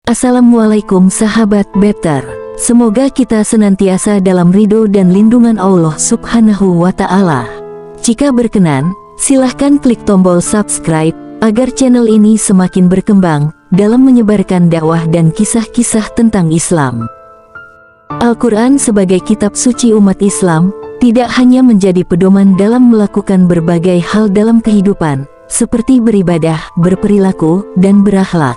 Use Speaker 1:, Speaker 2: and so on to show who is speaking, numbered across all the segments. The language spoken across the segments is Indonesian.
Speaker 1: Assalamualaikum sahabat Better. Semoga kita senantiasa dalam ridho dan lindungan Allah Subhanahu wa Ta'ala. Jika berkenan, silahkan klik tombol subscribe agar channel ini semakin berkembang dalam menyebarkan dakwah dan kisah-kisah tentang Islam. Al-Quran sebagai kitab suci umat Islam tidak hanya menjadi pedoman dalam melakukan berbagai hal dalam kehidupan, seperti beribadah, berperilaku, dan berakhlak.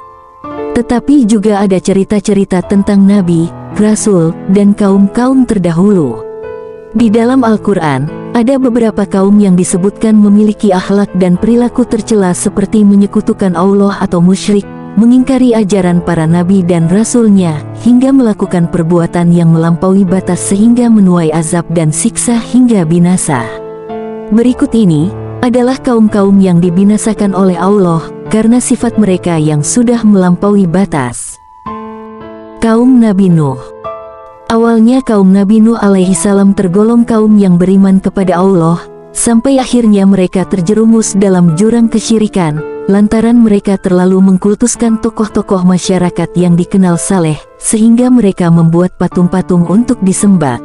Speaker 1: Tetapi juga ada cerita-cerita tentang Nabi, Rasul, dan kaum-kaum terdahulu. Di dalam Al-Quran, ada beberapa kaum yang disebutkan memiliki akhlak dan perilaku tercela seperti menyekutukan Allah atau musyrik, mengingkari ajaran para nabi dan rasulnya, hingga melakukan perbuatan yang melampaui batas sehingga menuai azab dan siksa hingga binasa. Berikut ini adalah kaum-kaum yang dibinasakan oleh Allah karena sifat mereka yang sudah melampaui batas. Kaum Nabi Nuh. Awalnya kaum Nabi Nuh alaihi salam tergolong kaum yang beriman kepada Allah, sampai akhirnya mereka terjerumus dalam jurang kesyirikan, lantaran mereka terlalu mengkultuskan tokoh-tokoh masyarakat yang dikenal saleh, sehingga mereka membuat patung-patung untuk disembah.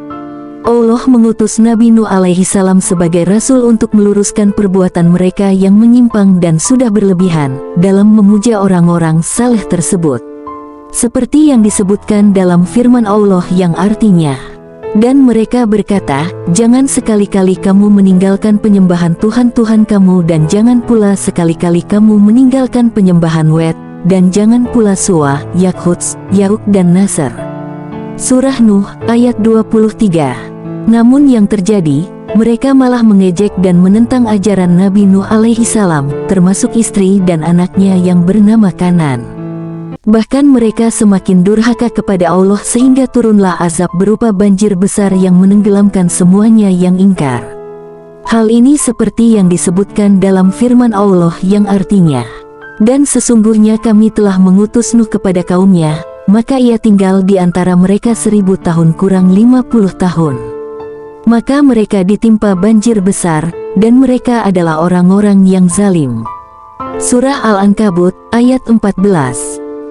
Speaker 1: Allah mengutus Nabi Nuh alaihi salam sebagai rasul untuk meluruskan perbuatan mereka yang menyimpang dan sudah berlebihan dalam memuja orang-orang saleh tersebut. Seperti yang disebutkan dalam firman Allah yang artinya, "Dan mereka berkata, jangan sekali-kali kamu meninggalkan penyembahan Tuhan-Tuhan kamu dan jangan pula sekali-kali kamu meninggalkan penyembahan Wet, dan jangan pula Suwa, Yakhuts, Yauk dan Nasr." Surah Nuh ayat 23. Namun yang terjadi, mereka malah mengejek dan menentang ajaran Nabi Nuh alaihi salam, termasuk istri dan anaknya yang bernama Kanan. Bahkan mereka semakin durhaka kepada Allah sehingga turunlah azab berupa banjir besar yang menenggelamkan semuanya yang ingkar. Hal ini seperti yang disebutkan dalam firman Allah yang artinya, "Dan sesungguhnya kami telah mengutus Nuh kepada kaumnya, maka ia tinggal di antara mereka 1000 tahun kurang 50 tahun. Maka mereka ditimpa banjir besar, dan mereka adalah orang-orang yang zalim." Surah Al-Ankabut ayat 14.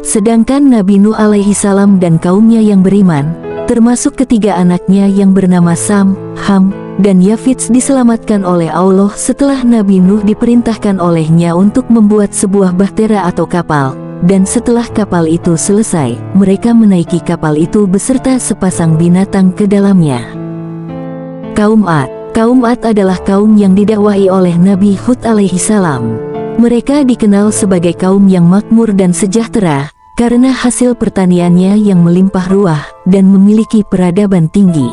Speaker 1: Sedangkan Nabi Nuh alaihi salam dan kaumnya yang beriman, termasuk ketiga anaknya yang bernama Sam, Ham, dan Yafits diselamatkan oleh Allah setelah Nabi Nuh diperintahkan olehnya untuk membuat sebuah bahtera atau kapal, dan setelah kapal itu selesai, mereka menaiki kapal itu beserta sepasang binatang ke dalamnya. Kaum Ad. Kaum Ad adalah kaum yang didakwahi oleh Nabi Hud alaihi salam. Mereka dikenal sebagai kaum yang makmur dan sejahtera, karena hasil pertaniannya yang melimpah ruah, dan memiliki peradaban tinggi.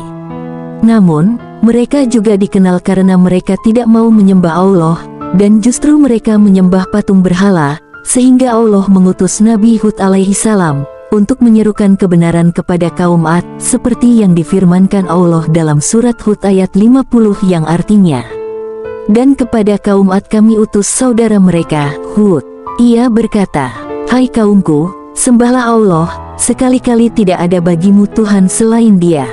Speaker 1: Namun, mereka juga dikenal karena mereka tidak mau menyembah Allah, dan justru mereka menyembah patung berhala, sehingga Allah mengutus Nabi Hud alaihi salam untuk menyerukan kebenaran kepada kaum Ad, seperti yang difirmankan Allah dalam surat Hud ayat 50 yang artinya, "Dan kepada kaum Ad kami utus saudara mereka, Hud. Ia berkata, hai kaumku, sembahlah Allah, sekali-kali tidak ada bagimu Tuhan selain Dia.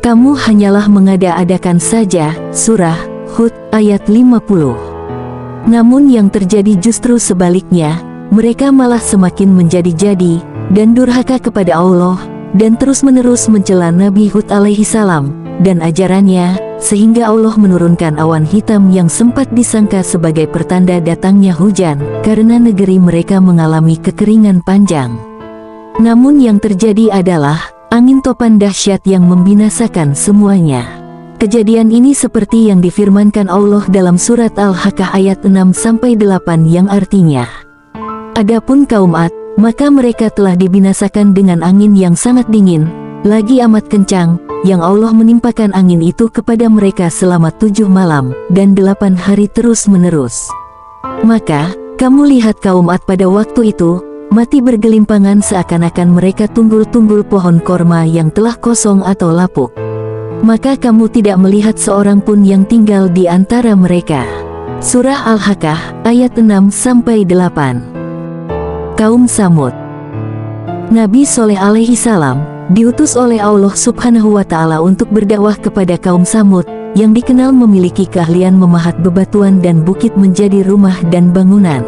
Speaker 1: Kamu hanyalah mengada-adakan saja." Surah Hud ayat 50. Namun yang terjadi justru sebaliknya, mereka malah semakin menjadi-jadi dan durhaka kepada Allah, dan terus-menerus mencela Nabi Hud alaihi salam dan ajarannya, sehingga Allah menurunkan awan hitam yang sempat disangka sebagai pertanda datangnya hujan, karena negeri mereka mengalami kekeringan panjang. Namun yang terjadi adalah angin topan dahsyat yang membinasakan semuanya. Kejadian ini seperti yang difirmankan Allah dalam surat Al-Haqqah ayat 6-8 yang artinya, "Adapun kaum Ad, maka mereka telah dibinasakan dengan angin yang sangat dingin, lagi amat kencang, yang Allah menimpakan angin itu kepada mereka selama 7 malam, dan 8 hari terus-menerus. Maka, kamu lihat kaum Ad pada waktu itu, mati bergelimpangan seakan-akan mereka tunggul-tunggul pohon korma yang telah kosong atau lapuk. Maka kamu tidak melihat seorang pun yang tinggal di antara mereka." Surah Al-Haqqah ayat 6-8. Kaum Samud. Nabi Soleh alaihi salam diutus oleh Allah Subhanahu wa Ta'ala untuk berdakwah kepada kaum Samud, yang dikenal memiliki keahlian memahat bebatuan dan bukit menjadi rumah dan bangunan.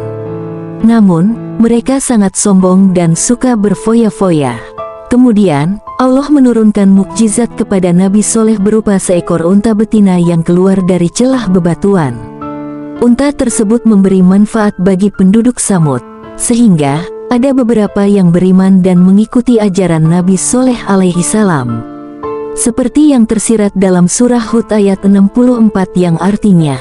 Speaker 1: Namun, mereka sangat sombong dan suka berfoya-foya. Kemudian, Allah menurunkan mukjizat kepada Nabi Soleh berupa seekor unta betina yang keluar dari celah bebatuan. Unta tersebut memberi manfaat bagi penduduk Samud, sehingga ada beberapa yang beriman dan mengikuti ajaran Nabi Soleh alaihi salam. Seperti yang tersirat dalam surah Hud ayat 64 yang artinya,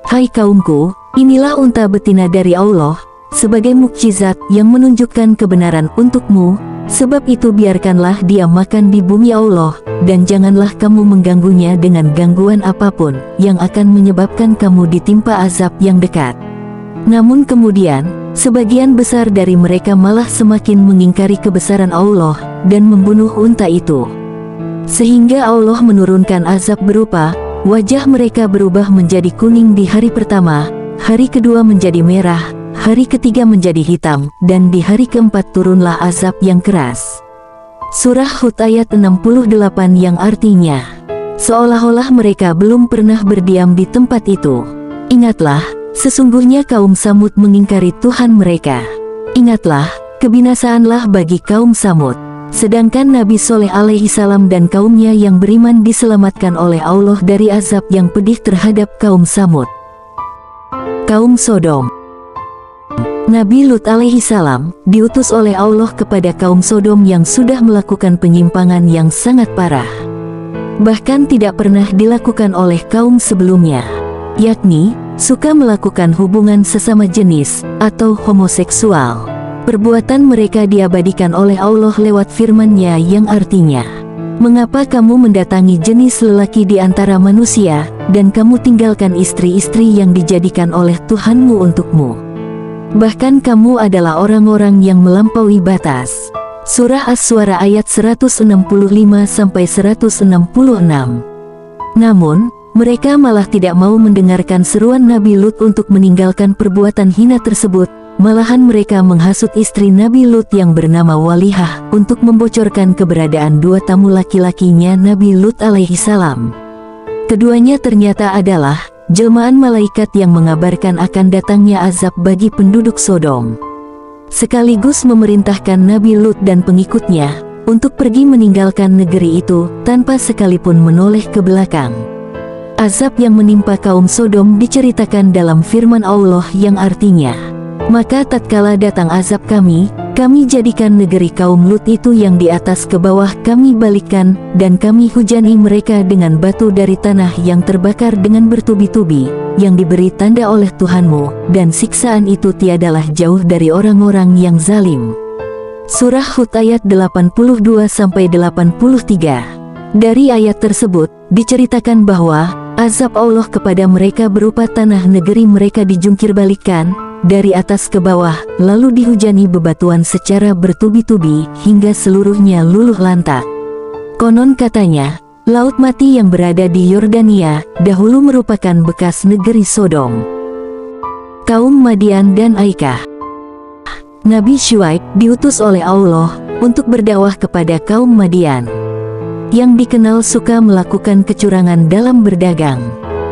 Speaker 1: "Hai kaumku, inilah unta betina dari Allah, sebagai mukjizat yang menunjukkan kebenaran untukmu. Sebab itu biarkanlah dia makan di bumi Allah, dan janganlah kamu mengganggunya dengan gangguan apapun yang akan menyebabkan kamu ditimpa azab yang dekat." Namun kemudian, sebagian besar dari mereka malah semakin mengingkari kebesaran Allah dan membunuh unta itu. Sehingga Allah menurunkan azab berupa, wajah mereka berubah menjadi kuning di hari pertama, hari kedua menjadi merah, hari ketiga menjadi hitam, dan di hari keempat turunlah azab yang keras. Surah Hud ayat 68 yang artinya, seolah-olah mereka belum pernah berdiam di tempat itu. Ingatlah, sesungguhnya kaum Samud mengingkari Tuhan mereka. Ingatlah, kebinasaanlah bagi kaum Samud. Sedangkan Nabi Soleh alaihi salam dan kaumnya yang beriman diselamatkan oleh Allah dari azab yang pedih terhadap kaum Samud. Kaum Sodom. Nabi Lut alaihi salam diutus oleh Allah kepada kaum Sodom yang sudah melakukan penyimpangan yang sangat parah. Bahkan tidak pernah dilakukan oleh kaum sebelumnya, yakni suka melakukan hubungan sesama jenis atau homoseksual. Perbuatan mereka diabadikan oleh Allah lewat firman-Nya yang artinya, "Mengapa kamu mendatangi jenis lelaki di antara manusia, dan kamu tinggalkan istri-istri yang dijadikan oleh Tuhanmu untukmu? Bahkan kamu adalah orang-orang yang melampaui batas." Surah As-Suara ayat 165-166. Namun, mereka malah tidak mau mendengarkan seruan Nabi Lut untuk meninggalkan perbuatan hina tersebut. Malahan mereka menghasut istri Nabi Lut yang bernama Walihah untuk membocorkan keberadaan dua tamu laki-lakinya Nabi Lut alaihi salam. Keduanya ternyata adalah jelmaan malaikat yang mengabarkan akan datangnya azab bagi penduduk Sodom. Sekaligus memerintahkan Nabi Lut dan pengikutnya untuk pergi meninggalkan negeri itu tanpa sekalipun menoleh ke belakang. Azab yang menimpa kaum Sodom diceritakan dalam firman Allah yang artinya, "Maka tatkala datang azab kami jadikan negeri kaum Lut itu yang di atas ke bawah kami balikkan, dan kami hujani mereka dengan batu dari tanah yang terbakar dengan bertubi-tubi, yang diberi tanda oleh Tuhanmu, dan siksaan itu tiadalah jauh dari orang-orang yang zalim." Surah Hud ayat 82-83. Dari ayat tersebut, diceritakan bahwa azab Allah kepada mereka berupa tanah negeri mereka dijungkir balikkan dari atas ke bawah, lalu dihujani bebatuan secara bertubi-tubi hingga seluruhnya luluh lantak. Konon katanya, Laut Mati yang berada di Yordania dahulu merupakan bekas negeri Sodom. Kaum Madian dan Aikah. Nabi Syuaib diutus oleh Allah untuk berdakwah kepada kaum Madian, yang dikenal suka melakukan kecurangan dalam berdagang,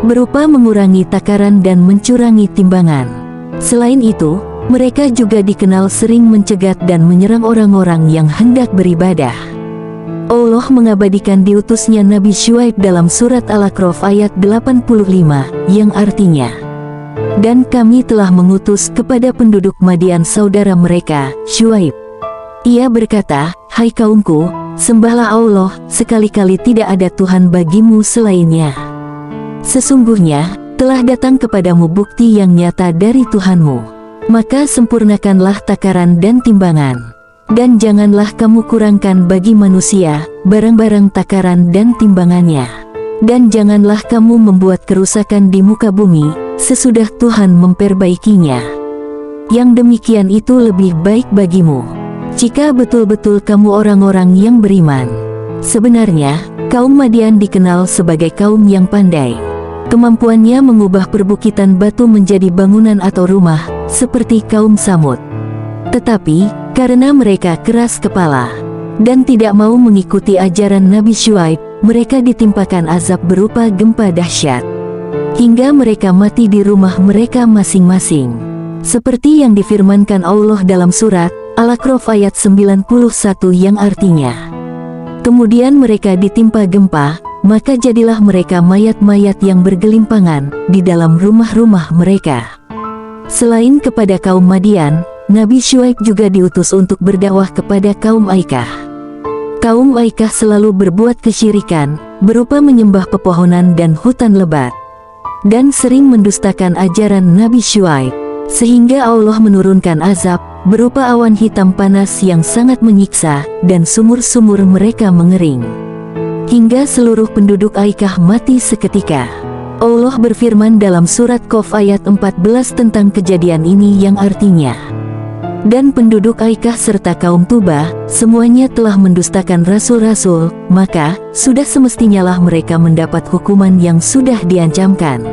Speaker 1: berupa mengurangi takaran dan mencurangi timbangan. Selain itu, mereka juga dikenal sering mencegat dan menyerang orang-orang yang hendak beribadah. Allah mengabadikan diutusnya Nabi Syuaib dalam surat Al-A'raf ayat 85, yang artinya, "Dan kami telah mengutus kepada penduduk Madian saudara mereka, Syuaib. Ia berkata, hai kaumku, sembahlah Allah, sekali-kali tidak ada Tuhan bagimu selainnya. Sesungguhnya, telah datang kepadamu bukti yang nyata dari Tuhanmu. Maka sempurnakanlah takaran dan timbangan. Dan janganlah kamu kurangkan bagi manusia barang-barang takaran dan timbangannya. Dan janganlah kamu membuat kerusakan di muka bumi sesudah Tuhan memperbaikinya. Yang demikian itu lebih baik bagimu, jika betul-betul kamu orang-orang yang beriman." Sebenarnya, kaum Madian dikenal sebagai kaum yang pandai. Kemampuannya mengubah perbukitan batu menjadi bangunan atau rumah, seperti kaum Samud. Tetapi, karena mereka keras kepala dan tidak mau mengikuti ajaran Nabi Syuaib, mereka ditimpakan azab berupa gempa dahsyat, hingga mereka mati di rumah mereka masing-masing. Seperti yang difirmankan Allah dalam surat Al-A'raf ayat 91 yang artinya, kemudian mereka ditimpa gempa, maka jadilah mereka mayat-mayat yang bergelimpangan di dalam rumah-rumah mereka. Selain kepada kaum Madian, Nabi Syuaib juga diutus untuk berdakwah kepada kaum Aikah. Kaum Aikah selalu berbuat kesyirikan, berupa menyembah pepohonan dan hutan lebat, dan sering mendustakan ajaran Nabi Syuaib, sehingga Allah menurunkan azab, berupa awan hitam panas yang sangat menyiksa, dan sumur-sumur mereka mengering, hingga seluruh penduduk Aikah mati seketika. Allah berfirman dalam surat Qaf ayat 14 tentang kejadian ini yang artinya, dan penduduk Aikah serta kaum Tuba, semuanya telah mendustakan rasul-rasul, maka sudah semestinya lah mereka mendapat hukuman yang sudah diancamkan.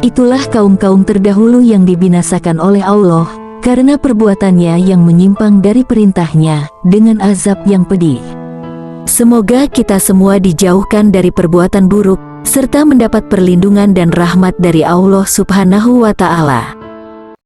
Speaker 1: Itulah kaum-kaum terdahulu yang dibinasakan oleh Allah, karena perbuatannya yang menyimpang dari perintahnya, dengan azab yang pedih. Semoga kita semua dijauhkan dari perbuatan buruk, serta mendapat perlindungan dan rahmat dari Allah Subhanahu wa Ta'ala.